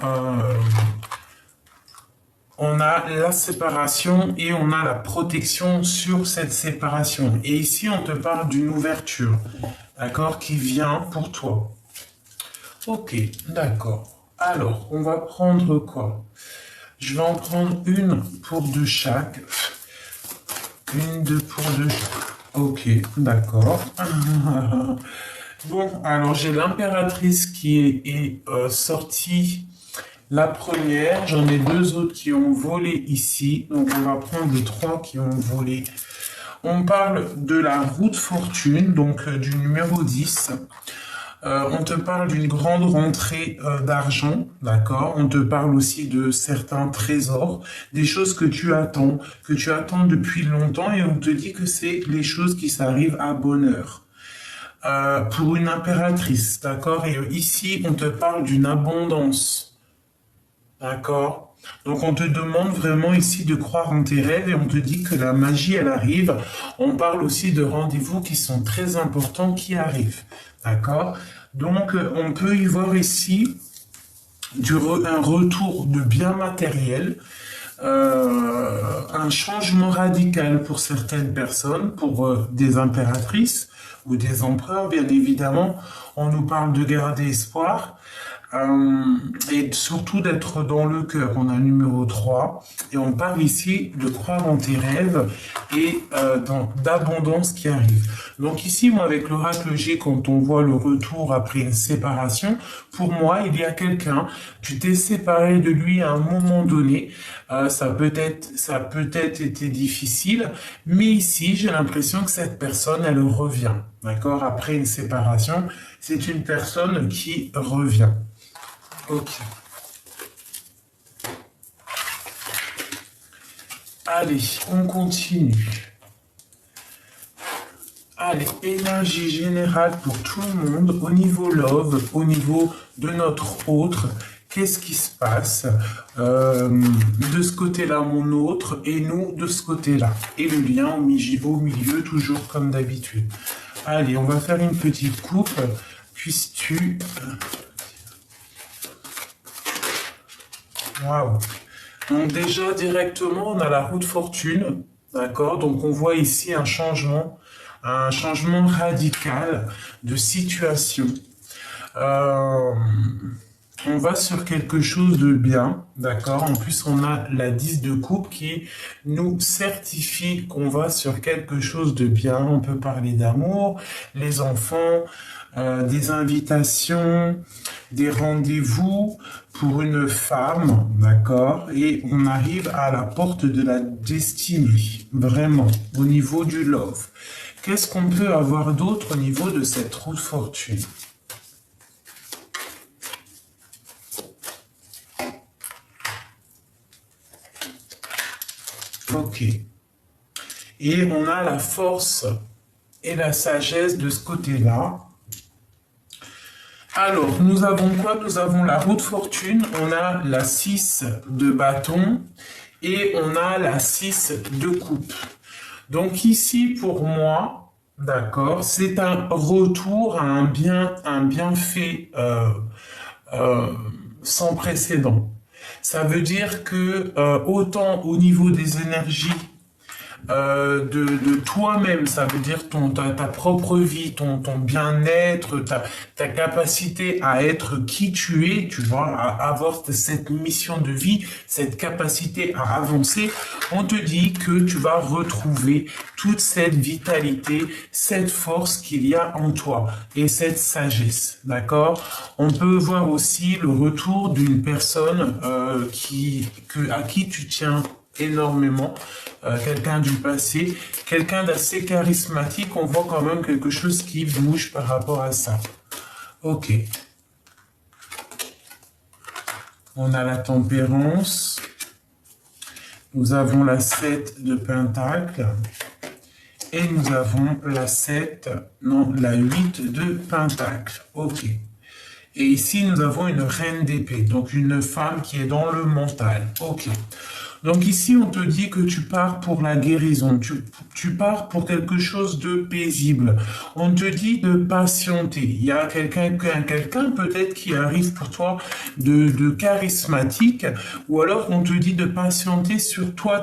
euh, on a la séparation et on a la protection sur cette séparation. Et ici, on te parle d'une ouverture, d'accord, qui vient pour toi. Ok, d'accord. Alors, on va prendre quoi? Je vais en prendre une pour de chaque. Une, deux pour deux. Ok, d'accord. Bon, alors j'ai l'impératrice qui est sortie. La première, j'en ai deux autres qui ont volé ici. Donc on va prendre les trois qui ont volé. On parle de la roue de fortune, donc du numéro 10. On te parle d'une grande rentrée d'argent, d'accord? On te parle aussi de certains trésors, des choses que tu attends depuis longtemps, et on te dit que c'est les choses qui s'arrivent à bonne heure. Pour une impératrice, d'accord? Et ici, on te parle d'une abondance, d'accord? Donc on te demande vraiment ici de croire en tes rêves et on te dit que la magie, elle arrive. On parle aussi de rendez-vous qui sont très importants qui arrivent, d'accord? Donc on peut y voir ici un retour de biens matériels, un changement radical pour certaines personnes, pour des impératrices ou des empereurs, bien évidemment. On nous parle de garder espoir. Et surtout d'être dans le cœur. On a le numéro 3 et on parle ici de croire en tes rêves et d'abondance qui arrive. Donc ici, moi, avec l'oracle G, quand on voit le retour après une séparation, pour moi, il y a quelqu'un, tu t'es séparé de lui à un moment donné, ça peut être été difficile, mais ici, j'ai l'impression que cette personne, elle revient, d'accord? Après une séparation, c'est une personne qui revient. Ok. Allez, on continue. Allez, énergie générale pour tout le monde, au niveau love, au niveau de notre autre, qu'est-ce qui se passe de ce côté-là, mon autre, et nous de ce côté-là. Et le lien au milieu, toujours comme d'habitude. Allez, on va faire une petite coupe. Puisses-tu... Waouh. Donc déjà, directement, on a la roue de fortune. D'accord? Donc on voit ici un changement radical de situation. On va sur quelque chose de bien, d'accord? En plus, on a la 10 de coupe qui nous certifie qu'on va sur quelque chose de bien. On peut parler d'amour, les enfants, des invitations, des rendez-vous pour une femme, d'accord? Et on arrive à la porte de la destinée, vraiment, au niveau du love. Qu'est-ce qu'on peut avoir d'autre au niveau de cette roue de fortune? Ok. Et on a la force et la sagesse de ce côté-là. Alors, nous avons quoi? Nous avons la roue de fortune, on a la 6 de bâton et on a la 6 de coupe. Donc ici, pour moi, d'accord, c'est un retour à un bienfait sans précédent. Ça veut dire que autant au niveau des énergies de toi-même, ça veut dire ta propre vie, ton bien-être, ta capacité à être qui tu es, tu vois, à avoir cette mission de vie, cette capacité à avancer. On te dit que tu vas retrouver toute cette vitalité, cette force qu'il y a en toi et cette sagesse, d'accord? On peut voir aussi le retour d'une personne à qui tu tiens énormément, quelqu'un du passé, quelqu'un d'assez charismatique. On voit quand même quelque chose qui bouge par rapport à ça. Ok. On a la tempérance. Nous avons la 7 de pentacle. Et nous avons la 8 de pentacle. Ok. Et ici, nous avons une reine d'épée, donc une femme qui est dans le mental. Ok. Donc ici, on te dit que tu pars pour la guérison, tu pars pour quelque chose de paisible. On te dit de patienter. Il y a quelqu'un peut-être qui arrive pour toi de charismatique, ou alors on te dit de patienter sur toi,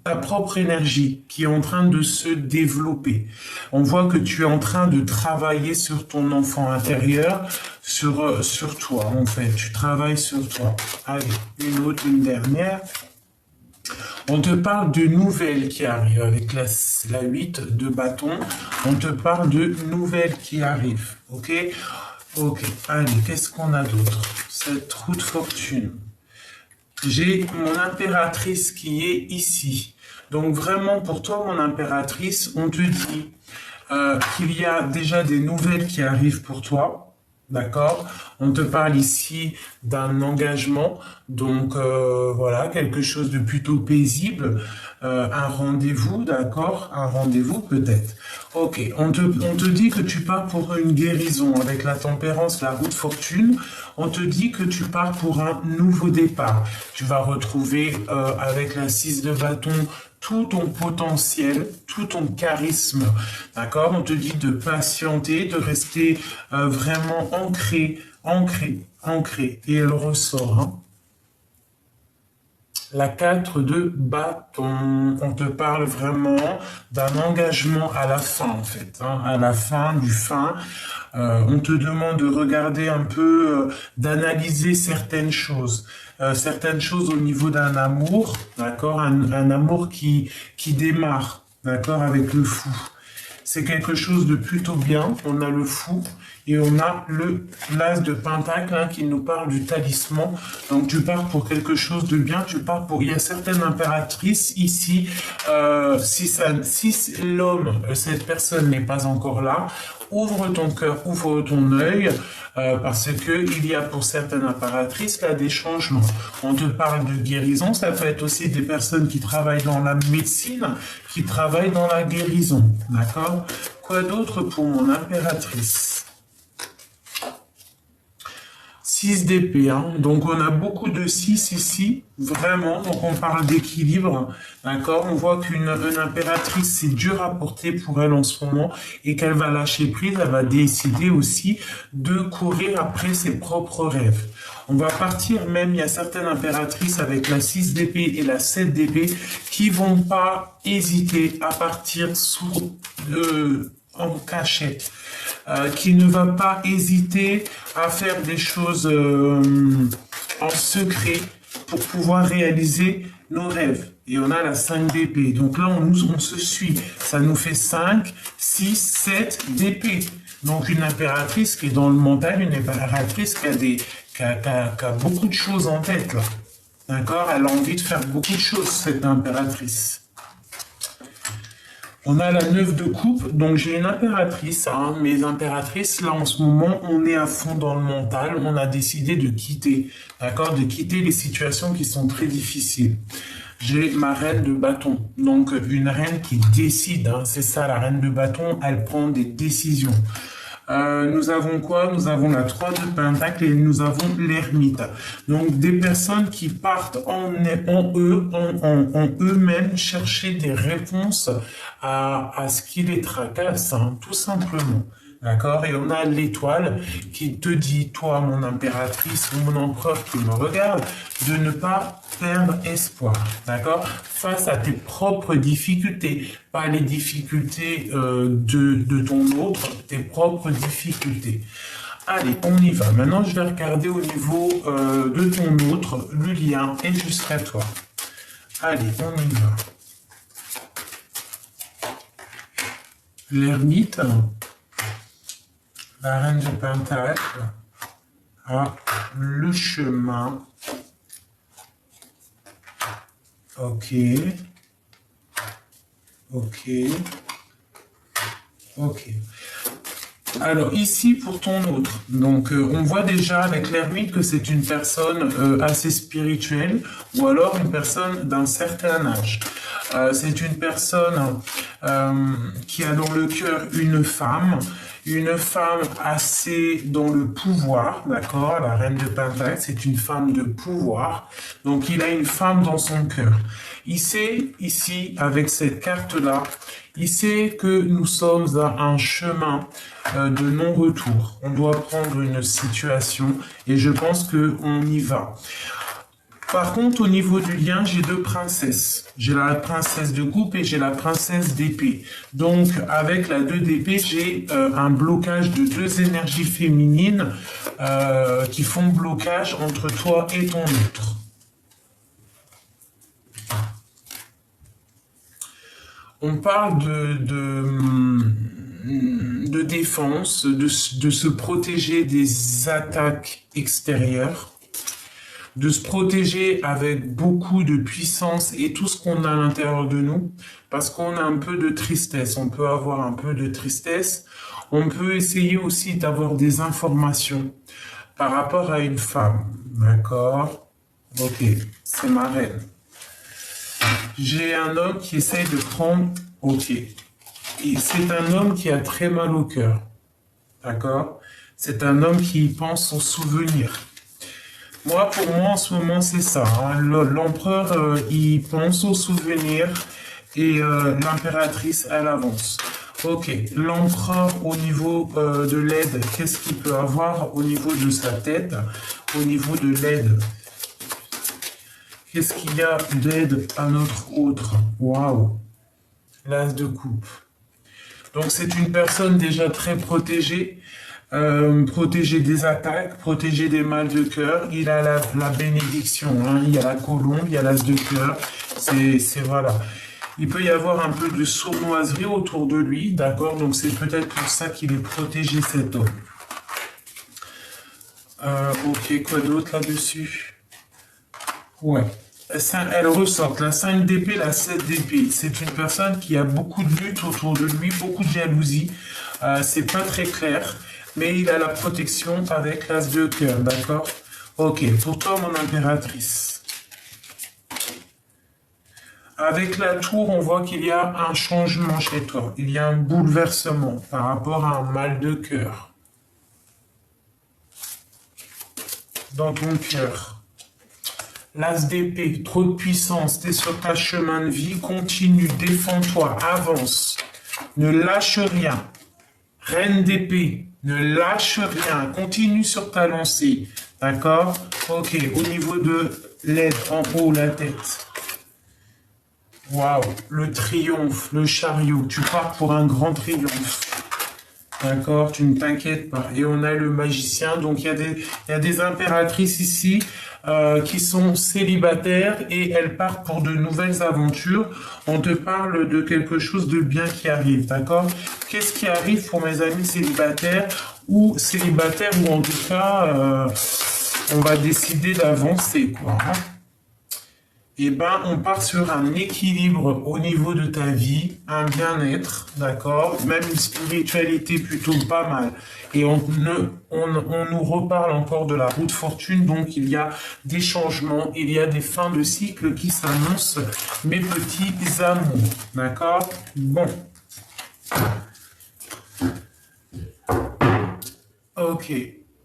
ta propre énergie qui est en train de se développer. On voit que tu es en train de travailler sur ton enfant intérieur, sur toi en fait. Tu travailles sur toi. Allez, une dernière. On te parle de nouvelles qui arrivent avec la 8 de bâton. On te parle de nouvelles qui arrivent. Ok? Ok. Allez, qu'est-ce qu'on a d'autre? Cette roue de fortune. J'ai mon impératrice qui est ici. Donc vraiment, pour toi, mon impératrice, on te dit qu'il y a déjà des nouvelles qui arrivent pour toi. D'accord? On te parle ici d'un engagement, donc voilà, quelque chose de plutôt paisible, un rendez-vous, d'accord? Un rendez-vous peut-être. Ok, on te dit que tu pars pour une guérison avec la tempérance, la roue de fortune. On te dit que tu pars pour un nouveau départ. Tu vas retrouver avec la 6 de bâton tout ton potentiel, tout ton charisme, d'accord? On te dit de patienter, de rester vraiment ancré. Et elle ressort, hein. La 4 de bâton, on te parle vraiment d'un engagement à la fin, en fait, hein, à la fin, on te demande de regarder un peu, d'analyser certaines choses au niveau d'un amour, d'accord, un amour qui démarre, d'accord, avec le fou. C'est quelque chose de plutôt bien. On a le fou et on a l'as de pentacle hein, qui nous parle du talisman. Donc tu pars pour quelque chose de bien. Il y a certaines impératrices ici. Si l'homme, cette personne n'est pas encore là, ouvre ton cœur, ouvre ton œil, parce que il y a pour certaines impératrices là des changements. On te parle de guérison, ça peut être aussi des personnes qui travaillent dans la médecine, qui travaillent dans la guérison, d'accord? Quoi d'autre pour mon impératrice? 6 d'épée, hein. Donc on a beaucoup de 6 ici, vraiment, donc on parle d'équilibre, d'accord? On voit qu'une impératrice, c'est dur à porter pour elle en ce moment, et qu'elle va lâcher prise, elle va décider aussi de courir après ses propres rêves. On va partir même, il y a certaines impératrices avec la 6 d'épée et la 7 d'épée qui vont pas hésiter à partir en cachette, qui ne va pas hésiter à faire des choses en secret pour pouvoir réaliser nos rêves. Et on a la 5 d'épée. Donc là, on se suit. Ça nous fait 5, 6, 7 d'épée. Donc une impératrice qui est dans le mental, une impératrice qui a beaucoup de choses en tête, là. D'accord? Elle a envie de faire beaucoup de choses, cette impératrice. On a la 9 de coupe, donc j'ai une impératrice, hein. Mes impératrices, là en ce moment, on est à fond dans le mental, on a décidé de quitter, d'accord, de quitter les situations qui sont très difficiles. J'ai ma reine de bâton, donc une reine qui décide, hein. C'est ça la reine de bâton, elle prend des décisions. Nous avons quoi? Nous avons la 3 de pentacle et nous avons l'ermite. Donc des personnes qui partent en eux-mêmes chercher des réponses à ce qui les tracasse, hein, tout simplement. D'accord? Et on a l'étoile qui te dit, toi, mon impératrice ou mon empereur qui me regarde, de ne pas perdre espoir. D'accord? Face à tes propres difficultés, pas les difficultés de ton autre, tes propres difficultés. Allez, on y va. Maintenant, je vais regarder au niveau de ton autre, le lien est jusqu'à toi. Allez, on y va. L'ermite, la reine de pentacle, le chemin. Ok. Alors ici pour ton autre, donc on voit déjà avec l'ermite que c'est une personne assez spirituelle ou alors une personne d'un certain âge. C'est une personne qui a dans le cœur une femme une femme assez dans le pouvoir, d'accord? La reine de Pentacle, c'est une femme de pouvoir. Donc, il a une femme dans son cœur. Il sait, ici, avec cette carte-là, il sait que nous sommes à un chemin de non-retour. On doit prendre une situation et je pense qu'on y va. Par contre, au niveau du lien, j'ai deux princesses. J'ai la princesse de coupe et j'ai la princesse d'épée. Donc, avec la 2 d'épée, j'ai un blocage de deux énergies féminines qui font blocage entre toi et ton autre. On parle de défense, de se protéger des attaques extérieures, de se protéger avec beaucoup de puissance et tout ce qu'on a à l'intérieur de nous, parce qu'on a un peu de tristesse, on peut avoir un peu de tristesse, on peut essayer aussi d'avoir des informations par rapport à une femme, d'accord? Ok, c'est ma reine. J'ai un homme qui essaye de prendre, ok, et c'est un homme qui a très mal au cœur, d'accord? C'est un homme qui pense aux souvenirs. Moi, pour moi, en ce moment, c'est ça. Hein. L'empereur, il pense aux souvenirs et l'impératrice, elle avance. Ok, l'empereur, au niveau de l'aide, qu'est-ce qu'il peut avoir au niveau de sa tête, au niveau de l'aide? Qu'est-ce qu'il y a d'aide à notre autre? Waouh! L'as de coupe. Donc, c'est une personne déjà très protégée. Protéger des attaques, protéger des mal de cœur. Il a la bénédiction, hein. Il y a la colombe, il y a l'as de cœur. C'est voilà. Il peut y avoir un peu de sournoiserie autour de lui, d'accord? Donc c'est peut-être pour ça qu'il est protégé, cet homme. Ok, quoi d'autre là-dessus? Ouais. Elle ressort la 5 d'épée, la 7 d'épée. C'est une personne qui a beaucoup de lutte autour de lui, beaucoup de jalousie. C'est pas très clair. Mais il a la protection avec l'as de cœur, d'accord? Ok, pour toi, mon impératrice. Avec la tour, on voit qu'il y a un changement chez toi. Il y a un bouleversement par rapport à un mal de cœur. Dans ton cœur. L'as d'épée, trop de puissance, t'es sur ta chemin de vie, continue, défends-toi, avance. Ne lâche rien. Reine d'épée. Ne lâche rien, continue sur ta lancée, d'accord? Ok, au niveau de l'aide, en haut, la tête. Waouh, le triomphe, le chariot, tu pars pour un grand triomphe. D'accord, tu ne t'inquiètes pas. Et on a le magicien, donc il y a des impératrices ici qui sont célibataires et elles partent pour de nouvelles aventures. On te parle de quelque chose de bien qui arrive, d'accord? Qu'est-ce qui arrive pour mes amis célibataires ou en tout cas, on va décider d'avancer, quoi. Hein. Eh ben, on part sur un équilibre au niveau de ta vie, un bien-être, d'accord? Même une spiritualité plutôt pas mal. Et on nous reparle encore de la route fortune, donc il y a des changements, il y a des fins de cycle qui s'annoncent, mes petits amours, d'accord? Bon. Ok.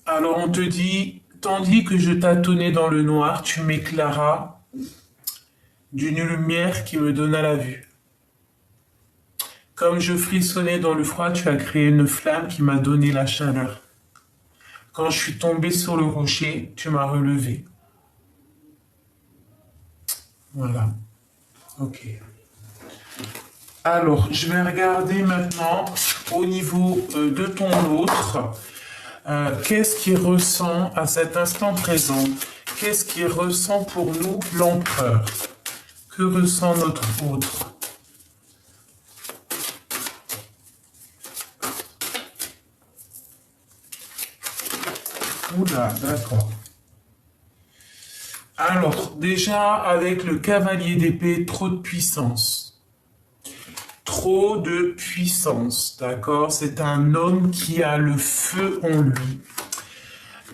Alors on te dit, tandis que je tâtonnais dans le noir, tu m'éclairas d'une lumière qui me donna la vue. Comme je frissonnais dans le froid, tu as créé une flamme qui m'a donné la chaleur. Quand je suis tombé sur le rocher, tu m'as relevé. Voilà. Ok. Alors, je vais regarder maintenant au niveau de ton autre. Qu'est-ce qu'il ressent à cet instant présent? Qu'est-ce qu'il ressent pour nous, l'empereur? Que ressent notre autre? Oula, d'accord. Alors, déjà, avec le cavalier d'épée, trop de puissance. Trop de puissance, d'accord? C'est un homme qui a le feu en lui.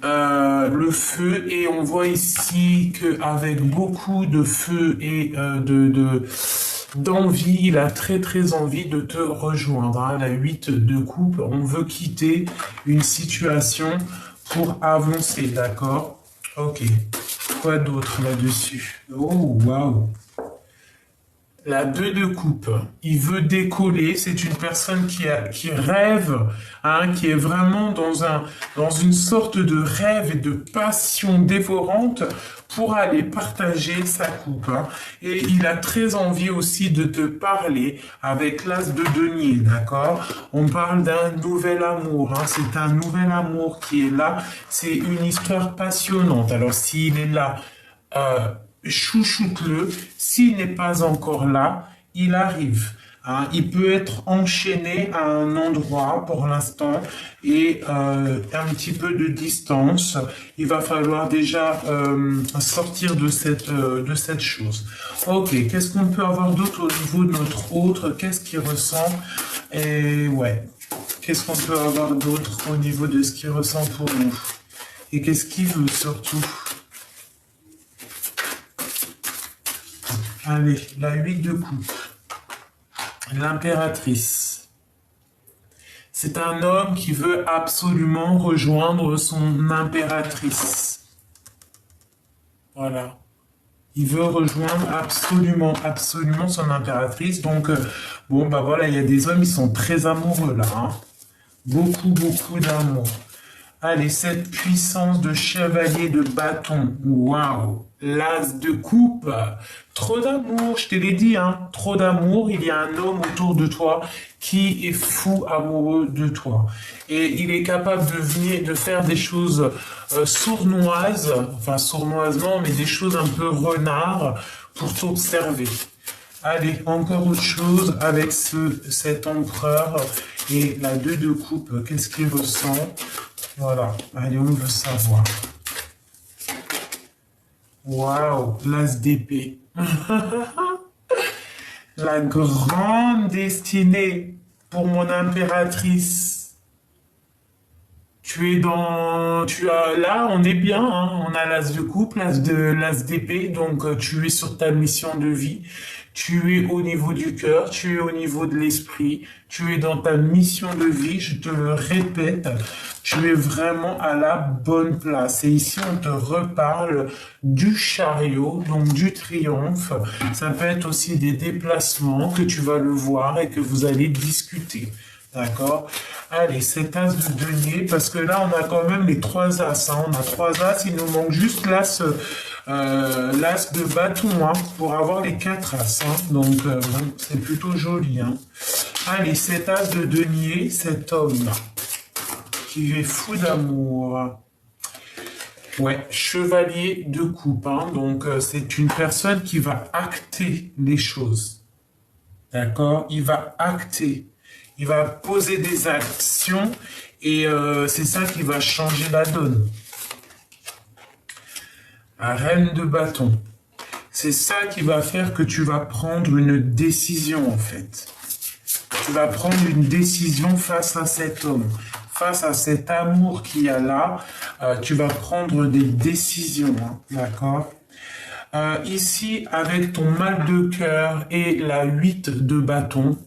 Le feu, et on voit ici qu'avec beaucoup de feu et d'envie, il a très envie de te rejoindre. Hein. La 8 de coupe, on veut quitter une situation pour avancer, d'accord? Ok. Quoi d'autre là-dessus? Oh, waouh! La 2 de coupe, il veut décoller, c'est une personne qui rêve, hein, qui est vraiment dans une sorte de rêve et de passion dévorante pour aller partager sa coupe. Hein. Et il a très envie aussi de te parler avec l'as de denier, d'accord? On parle d'un nouvel amour, hein, c'est un nouvel amour qui est là, c'est une histoire passionnante. Alors s'il est là, chouchoute-le. S'il n'est pas encore là, il arrive. Hein. Il peut être enchaîné à un endroit pour l'instant et un petit peu de distance. Il va falloir déjà sortir de cette chose. Ok, qu'est-ce qu'on peut avoir d'autre au niveau de notre autre? Qu'est-ce qu'il ressent? Et ouais, qu'est-ce qu'on peut avoir d'autre au niveau de ce qu'il ressent pour nous? Et qu'est-ce qu'il veut surtout? Allez, la 8 de coupe. L'impératrice. C'est un homme qui veut absolument rejoindre son impératrice. Voilà. Il veut rejoindre absolument son impératrice. Donc, bon, bah voilà, il y a des hommes, ils sont très amoureux là. Hein. Beaucoup d'amour. Allez, cette puissance de chevalier de bâton. Waouh! L'as de coupe. Trop d'amour, je te l'ai dit, hein. Trop d'amour. Il y a un homme autour de toi qui est fou amoureux de toi. Et il est capable de faire des choses sournoises, enfin sournoisement, mais des choses un peu renard pour t'observer. Allez, encore autre chose avec cet empereur et la 2 de coupe. Qu'est-ce qu'il ressent? Voilà, allez, on veut savoir. Waouh, l'as d'épée. La grande destinée pour mon impératrice. Là, on est bien, hein, on a l'as de coupe, l'as d'épée, donc tu es sur ta mission de vie. Tu es au niveau du cœur, tu es au niveau de l'esprit, tu es dans ta mission de vie, je te le répète, tu es vraiment à la bonne place. Et ici, on te reparle du chariot, donc du triomphe. Ça peut être aussi des déplacements que tu vas le voir et que vous allez discuter. D'accord? Allez, cet as de denier, parce que là, on a quand même les 3 as. Hein. On a 3 as, il nous manque juste l'as de bâton hein, pour avoir les 4 as. Hein. Donc, bon, c'est plutôt joli. Hein. Allez, cet as de denier, cet homme qui est fou d'amour. Ouais, chevalier de coupe. Hein. Donc, c'est une personne qui va acter les choses. D'accord? Il va acter. Il va poser des actions et c'est ça qui va changer la donne. La reine de bâton. C'est ça qui va faire que tu vas prendre une décision en fait. Tu vas prendre une décision face à cet homme. Face à cet amour qu'il y a là, tu vas prendre des décisions. Hein, d'accord? Ici, avec ton mal de cœur et la 8 de bâton,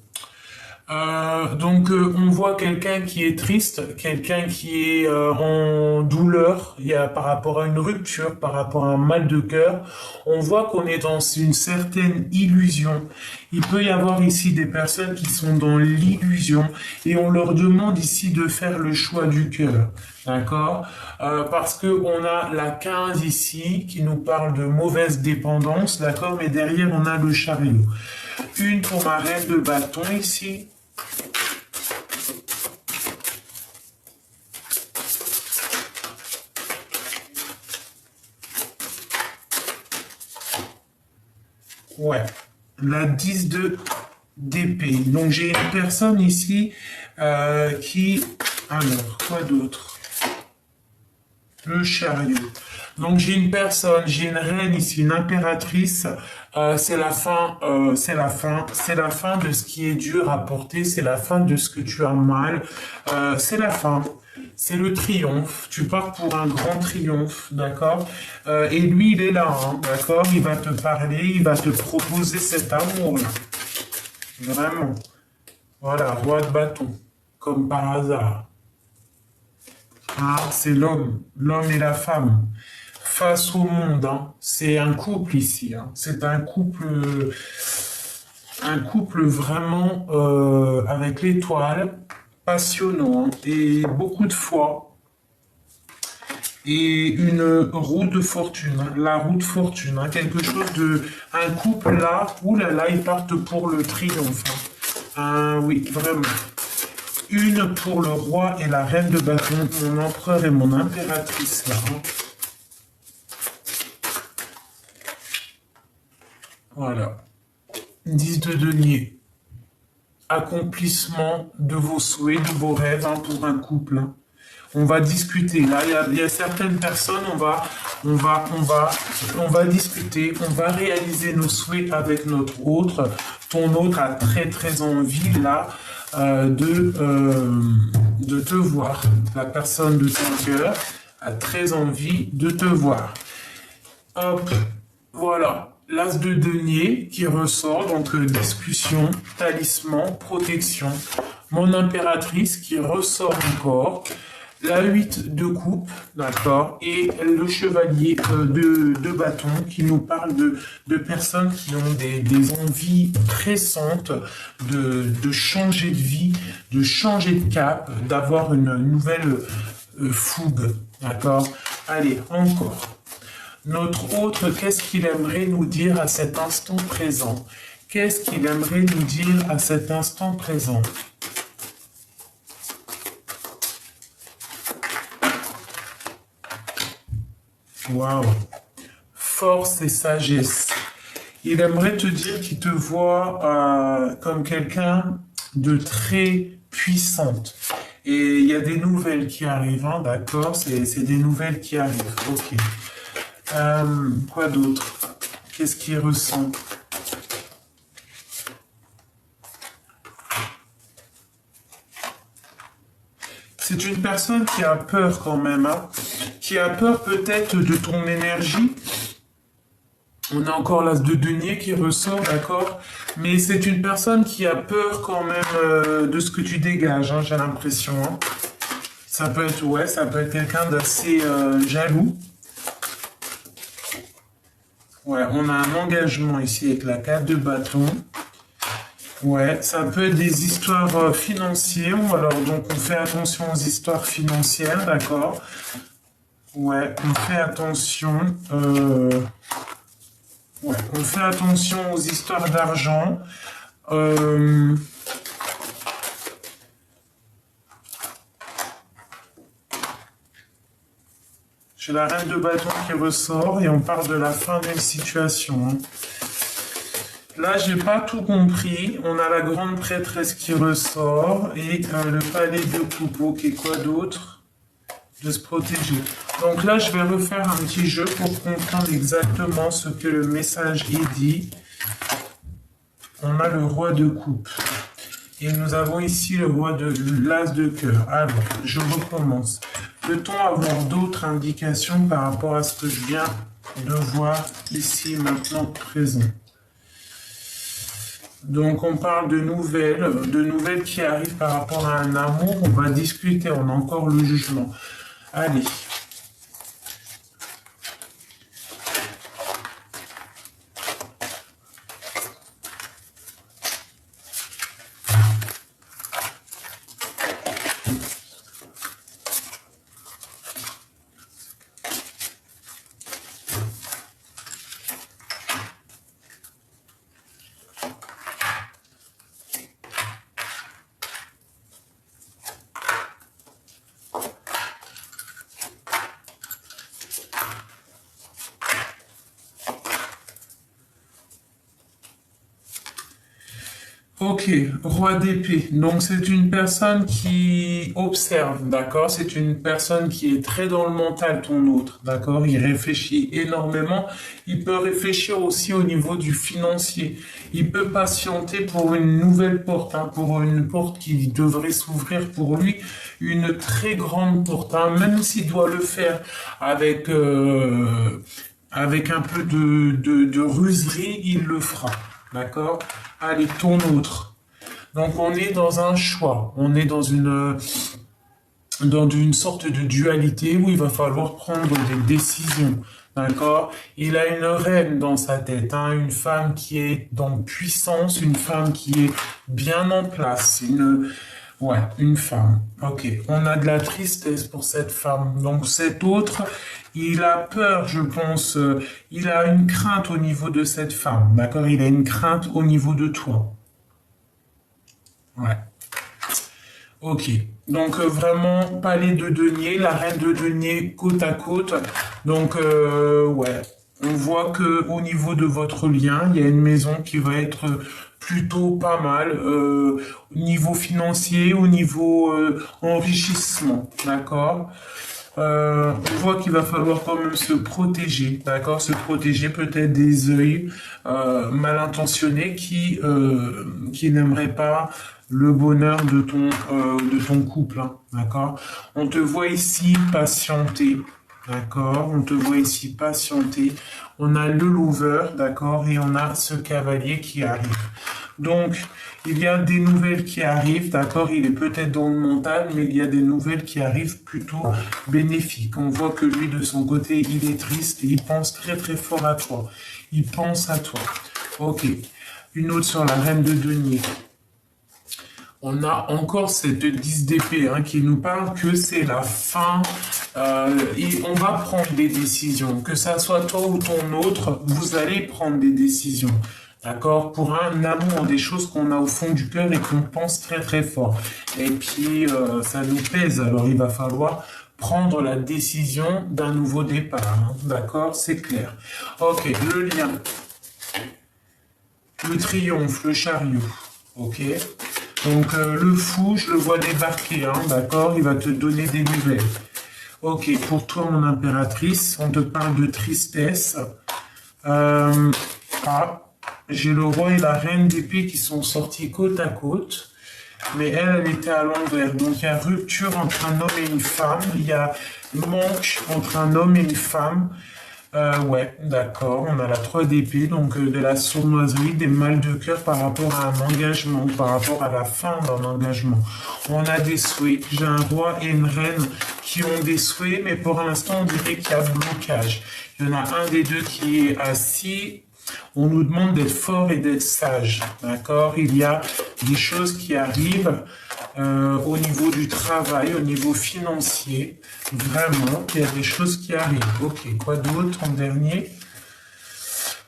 on voit quelqu'un qui est triste, quelqu'un qui est en douleur par rapport à une rupture, par rapport à un mal de cœur. On voit qu'on est dans une certaine illusion. Il peut y avoir ici des personnes qui sont dans l'illusion et on leur demande ici de faire le choix du cœur. D'accord? Parce que on a la 15 ici qui nous parle de mauvaise dépendance, d'accord? Mais derrière on a le chariot. Une pour ma reine de bâton ici. Ouais, la 10 d'épée. Donc j'ai une personne ici qui... Alors, quoi d'autre? Le chariot. Donc j'ai une personne, j'ai une reine ici, une impératrice. C'est la fin de ce qui est dur à porter. C'est la fin de ce que tu as mal. C'est la fin. C'est le triomphe. Tu pars pour un grand triomphe, d'accord? Et lui, il est là, hein, d'accord? Il va te parler, il va te proposer cet amour-là. Vraiment. Voilà, roi de bâton. Comme par hasard. Hein, c'est l'homme et la femme. Face au monde, hein. C'est un couple ici. Hein. C'est un couple vraiment avec l'étoile, passionnant, hein, et beaucoup de foi. Et une roue de fortune, hein, la roue de fortune, hein, quelque chose de... Un couple là, oulala, ils partent pour le triomphe. Hein. Oui, vraiment. Une pour le roi et la reine de bâton, mon empereur et mon impératrice là. Hein. Voilà. 10 de denier. Accomplissement de vos souhaits, de vos rêves, hein, pour un couple. Hein. On va discuter. Là, il y a certaines personnes, on va discuter, on va réaliser nos souhaits avec notre autre. Ton autre a très très envie là de te voir. La personne de ton cœur a très envie de te voir. Hop, voilà. L'as de denier qui ressort, donc discussion, talisman, protection. Mon impératrice qui ressort encore. La 8 de coupe, d'accord, et le chevalier de bâton qui nous parle de personnes qui ont des envies pressantes de changer de vie, de changer de cap, d'avoir une nouvelle fougue, d'accord. Allez, encore. Notre autre, qu'est-ce qu'il aimerait nous dire à cet instant présent? Qu'est-ce qu'il aimerait nous dire à cet instant présent? Waouh! Force et sagesse. Il aimerait te dire qu'il te voit comme quelqu'un de très puissante. Et il y a des nouvelles qui arrivent, hein, d'accord? C'est des nouvelles qui arrivent. Ok. Quoi d'autre? Qu'est-ce qu'il ressent? C'est une personne qui a peur quand même, hein, qui a peur peut-être de ton énergie. On a encore l'as de denier qui ressort, d'accord? Mais c'est une personne qui a peur quand même de ce que tu dégages, hein, j'ai l'impression. Hein. Ça peut être, ouais, ça peut être quelqu'un d'assez jaloux. Ouais, on a un engagement ici avec la 4 de bâton. Ouais, ça peut être des histoires financières, ou alors donc on fait attention aux histoires financières, d'accord? Ouais, on fait attention. Ouais, on fait attention aux histoires d'argent. J'ai la reine de bâton qui ressort et on parle de la fin d'une situation. Hein. Là, j'ai pas tout compris. On a la grande prêtresse qui ressort et le palais de coupeau qui est quoi d'autre? De se protéger. Donc là, je vais refaire un petit jeu pour comprendre exactement ce que le message est dit. On a le roi de coupe. Et nous avons ici le roi de l'as de cœur. Alors, je recommence. Peut-on avoir d'autres indications par rapport à ce que je viens de voir ici, maintenant, présent? Donc, on parle de nouvelles qui arrivent par rapport à un amour. On va discuter, on a encore le jugement. Allez. Ok, roi d'épée. Donc c'est une personne qui observe, d'accord? C'est une personne qui est très dans le mental, ton autre, d'accord? Il réfléchit énormément. Il peut réfléchir aussi au niveau du financier. Il peut patienter pour une nouvelle porte, hein, pour une porte qui devrait s'ouvrir pour lui, une très grande porte, hein, même s'il doit le faire avec un peu de ruserie, il le fera. d'accord? Allez, ton autre. Donc, on est dans un choix. On est dans une sorte de dualité où il va falloir prendre des décisions. D'accord? Il a une reine dans sa tête, hein, une femme qui est dans puissance, une femme qui est bien en place, ouais, une femme. Ok. On a de la tristesse pour cette femme. Donc cet autre, il a peur, je pense, il a une crainte au niveau de cette femme. D'accord? Il a une crainte au niveau de toi. Ouais. Ok, donc vraiment palais de denier, la reine de denier côte à côte. Donc ouais, on voit que au niveau de votre lien, il y a une maison qui va être plutôt pas mal au niveau financier, au niveau enrichissement, d'accord? On voit qu'il va falloir quand même se protéger, d'accord? Se protéger peut-être des œils mal intentionnés qui n'aimeraient pas le bonheur de ton couple, hein, d'accord? On te voit ici patienter, d'accord? On te voit ici patienter. On a le lover, d'accord? Et on a ce cavalier qui arrive. Donc, il y a des nouvelles qui arrivent, d'accord? Il est peut-être dans le mental, mais il y a des nouvelles qui arrivent plutôt bénéfiques. On voit que lui, de son côté, il est triste et il pense très très fort à toi. Il pense à toi. Ok. Une autre sur la reine de denier. On a encore cette 10 d'épée hein, qui nous parle que c'est la fin et on va prendre des décisions. Que ça soit toi ou ton autre, vous allez prendre des décisions. D'accord? Pour un amour, des choses qu'on a au fond du cœur et qu'on pense très très fort. Et puis, ça nous pèse. Alors, il va falloir prendre la décision d'un nouveau départ. Hein. D'accord? C'est clair. Ok, le lien. Le triomphe, le chariot. Ok? Donc, le fou, je le vois débarquer. Hein. D'accord? Il va te donner des nouvelles. Ok, pour toi, mon impératrice, on te parle de tristesse. J'ai le roi et la reine d'épée qui sont sortis côte à côte, mais elle était à l'envers. Donc il y a rupture entre un homme et une femme, il y a manque entre un homme et une femme. Ouais, d'accord, on a la 3 d'épée, donc de la sournoiserie, des mal de cœur par rapport à un engagement, par rapport à la fin d'un engagement. On a des souhaits. J'ai un roi et une reine qui ont des souhaits, mais pour l'instant, on dirait qu'il y a blocage. Il y en a un des deux qui est assis. On nous demande d'être fort et d'être sage, d'accord? Il y a des choses qui arrivent au niveau du travail, au niveau financier. Vraiment, il y a des choses qui arrivent. Ok, quoi d'autre en dernier?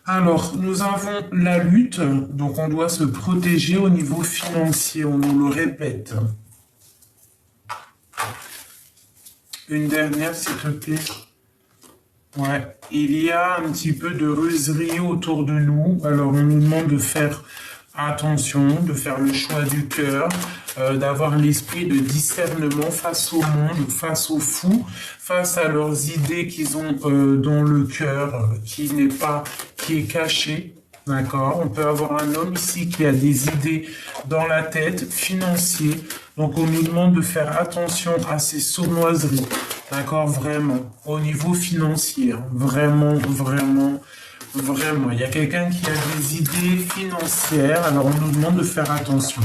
Alors, nous avons la lutte, donc on doit se protéger au niveau financier, on nous le répète. Une dernière, s'il te plaît. Ouais, il y a un petit peu de ruserie autour de nous. Alors, on nous demande de faire attention, de faire le choix du cœur, d'avoir l'esprit de discernement face au monde, face aux fous, face à leurs idées qu'ils ont dans le cœur, qui est caché. D'accord? On peut avoir un homme ici qui a des idées dans la tête, financier. Donc, on nous demande de faire attention à ces sournoiseries. D'accord? Vraiment. Au niveau financier. Hein. Vraiment, vraiment, vraiment. Il y a quelqu'un qui a des idées financières. Alors, on nous demande de faire attention.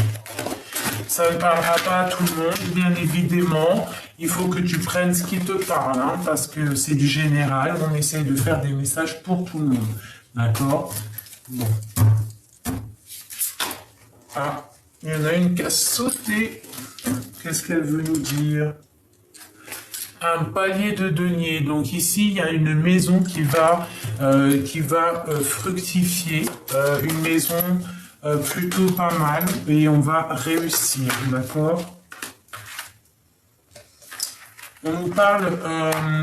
Ça ne parlera pas à tout le monde, bien évidemment. Il faut que tu prennes ce qui te parle, hein, parce que c'est du général. On essaye de faire des messages pour tout le monde. D'accord? Bon. Ah, il y en a une qui a sauté. Qu'est-ce qu'elle veut nous dire? Un palier de denier. Donc ici, il y a une maison qui va fructifier. Une maison plutôt pas mal. Et on va réussir. D'accord? On nous parle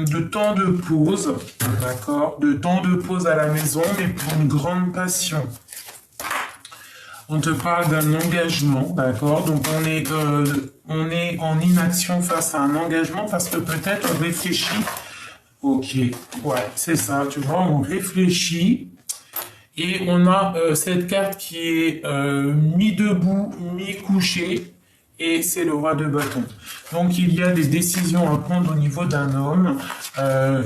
de temps de pause, d'accord, de temps de pause à la maison, mais pour une grande passion. On te parle d'un engagement, d'accord, donc on est en inaction face à un engagement parce que peut-être on réfléchit. Ok, ouais, c'est ça, tu vois, on réfléchit. Et on a cette carte qui est mi-debout, mi-couché. et c'est le roi de bâton. Donc il y a des décisions à prendre au niveau d'un homme.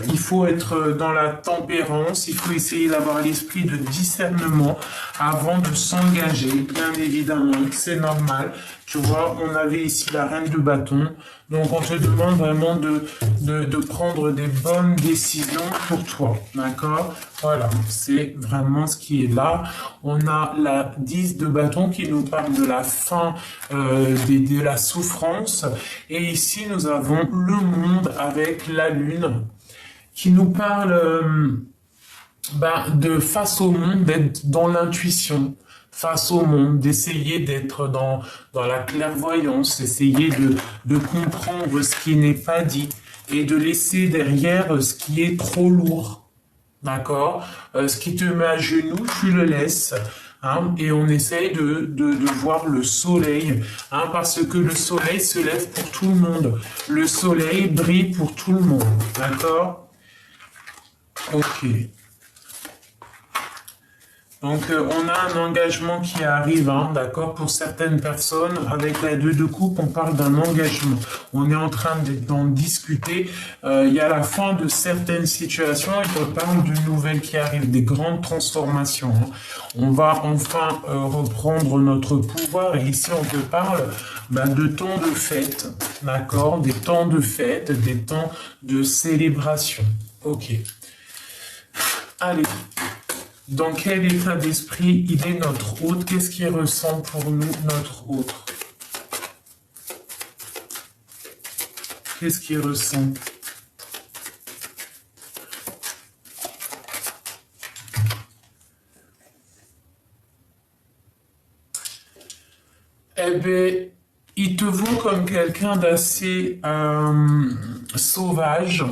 Il faut être dans la tempérance, il faut essayer d'avoir l'esprit de discernement avant de s'engager, bien évidemment, c'est normal. Tu vois, on avait ici la reine de bâton, donc on te demande vraiment de prendre des bonnes décisions pour toi, d'accord? Voilà, c'est vraiment ce qui est là. On a la 10 de bâton qui nous parle de la fin de la souffrance. Et ici, nous avons le monde avec la lune qui nous parle de face au monde, d'être dans l'intuition, face au monde, d'essayer d'être dans la clairvoyance, essayer de comprendre ce qui n'est pas dit et de laisser derrière ce qui est trop lourd. D'accord? Ce qui te met à genoux, tu le laisses. Hein, et on essaye de voir le soleil, hein, parce que le soleil se lève pour tout le monde. Le soleil brille pour tout le monde. D'accord? Ok. Donc, on a un engagement qui arrive, hein, d'accord, pour certaines personnes. Avec la 2 de coupe, on parle d'un engagement. On est en train d'en discuter. Il y a la fin de certaines situations et on parle de nouvelles qui arrivent, des grandes transformations. Hein. On va enfin reprendre notre pouvoir. Et ici, on te parle de temps de fête, d'accord, des temps de fête, des temps de célébration. Ok. Allez. Dans quel état d'esprit il est notre hôte? Qu'est-ce qu'il ressent pour nous, notre hôte? Qu'est-ce qu'il ressent? Eh bien, il te voit comme quelqu'un d'assez sauvage.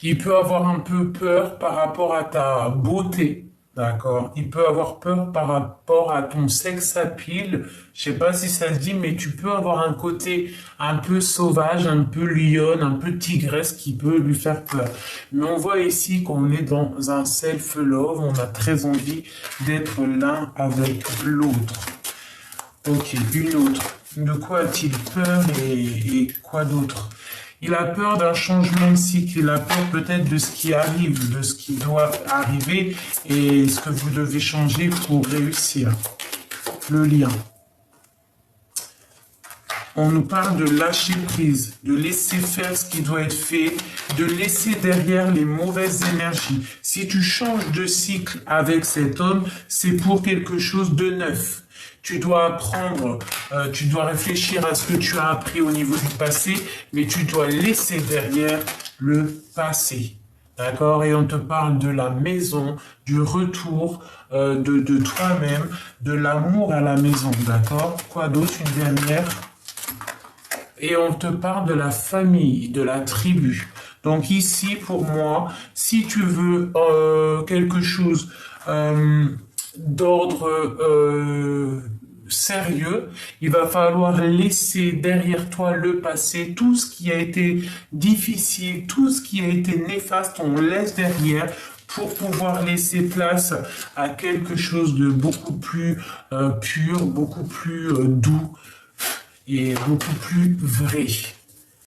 Il peut avoir un peu peur par rapport à ta beauté, d'accord? Il peut avoir peur par rapport à ton sex appeal. Je sais pas si ça se dit, mais tu peux avoir un côté un peu sauvage, un peu lionne, un peu tigresse qui peut lui faire peur. Mais on voit ici qu'on est dans un self-love, on a très envie d'être l'un avec l'autre. Ok, une autre. De quoi a-t-il peur et quoi d'autre? Il a peur d'un changement de cycle, il a peur peut-être de ce qui arrive, de ce qui doit arriver et ce que vous devez changer pour réussir. Le lien. On nous parle de lâcher prise, de laisser faire ce qui doit être fait, de laisser derrière les mauvaises énergies. Si tu changes de cycle avec cet homme, c'est pour quelque chose de neuf. Tu dois apprendre, tu dois réfléchir à ce que tu as appris au niveau du passé, mais tu dois laisser derrière le passé. D'accord? Et on te parle de la maison, du retour de toi-même, de l'amour à la maison. D'accord? Quoi d'autre? Une dernière. Et on te parle de la famille, de la tribu. Donc ici, pour moi, si tu veux quelque chose d'ordre sérieux, il va falloir laisser derrière toi le passé, tout ce qui a été difficile, tout ce qui a été néfaste, on laisse derrière pour pouvoir laisser place à quelque chose de beaucoup plus pur, beaucoup plus doux et beaucoup plus vrai.